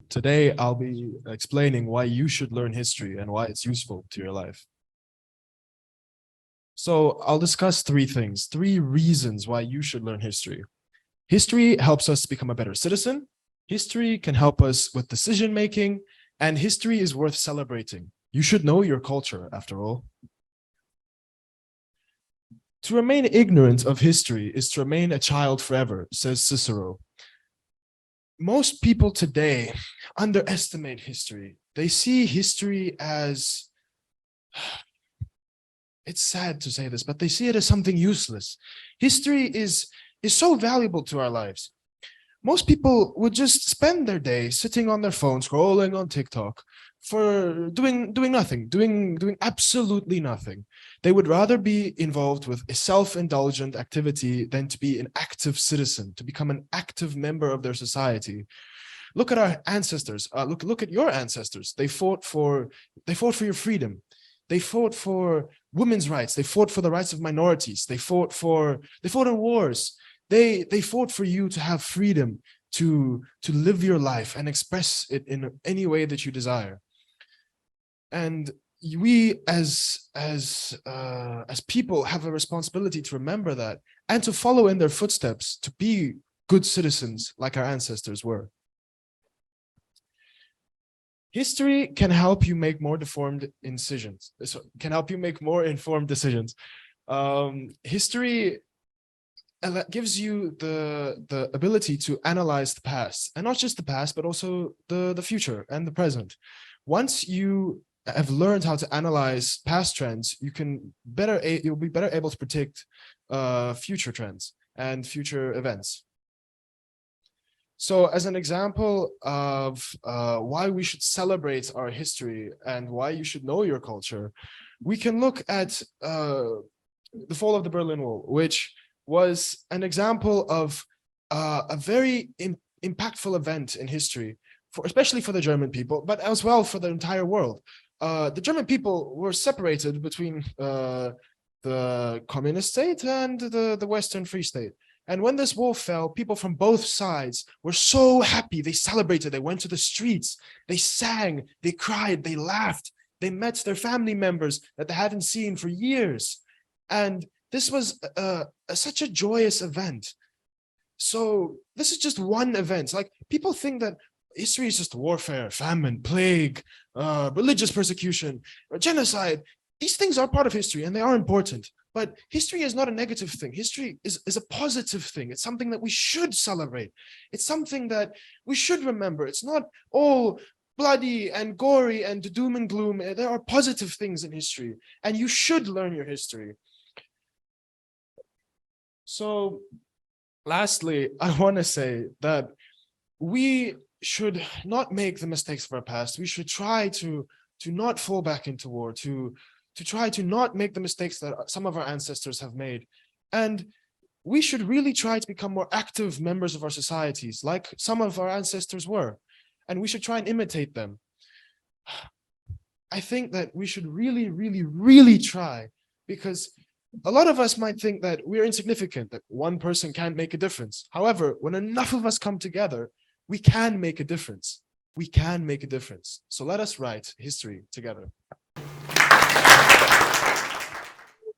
Today, I'll be explaining why you should learn history and why it's useful to your life. So I'll discuss three things, three reasons why you should learn history. History helps us become a better citizen. History can help us with decision making, and history is worth celebrating. You should know your culture, after all. To remain ignorant of history is to remain a child forever, says Cicero. Most people today underestimate history. They see history as, it's sad to say this, but they see it as something useless. History is so valuable to our lives. Most people would just spend their day sitting on their phone, scrolling on TikTok for doing nothing, doing absolutely nothing. They would rather be involved with a self-indulgent activity than to be an active citizen, to become an active member of their society. Look at our ancestors. Look at your ancestors. They fought for your freedom. They fought for women's rights. They fought for the rights of minorities. They fought in wars. They fought for you to have freedom to live your life and express it in any way that you desire. And we as people have a responsibility to remember that and to follow in their footsteps, to be good citizens like our ancestors were. History can help you make more informed decisions. History gives you the ability to analyze the past, and not just the past, but also the future and the present. Once you have learned how to analyze past trends, you'll be better able to predict future trends and future events. So as an example of why we should celebrate our history and why you should know your culture, we can look at the fall of the Berlin Wall, which was an example of a very impactful event in history, especially for the German people, but as well for the entire world. The German people were separated between the communist state and the Western Free State. And when this wall fell, people from both sides were so happy. They celebrated, they went to the streets, they sang, they cried, they laughed, they met their family members that they hadn't seen for years. And this was such a joyous event. So this is just one event. Like, people think that history is just warfare, famine, plague, religious persecution, genocide. These things are part of history and they are important. But history is not a negative thing. History is a positive thing. It's something that we should celebrate. It's something that we should remember. It's not all bloody and gory and doom and gloom. There are positive things in history, and you should learn your history. So lastly, I want to say that we should not make the mistakes of our past. We should try to not fall back into war, to try to not make the mistakes that some of our ancestors have made. And we should really try to become more active members of our societies, like some of our ancestors were. And we should try and imitate them. I think that we should really, really, really try, because a lot of us might think that we're insignificant, that one person can't make a difference. However, when enough of us come together, we can make a difference. We can make a difference. So let us write history together.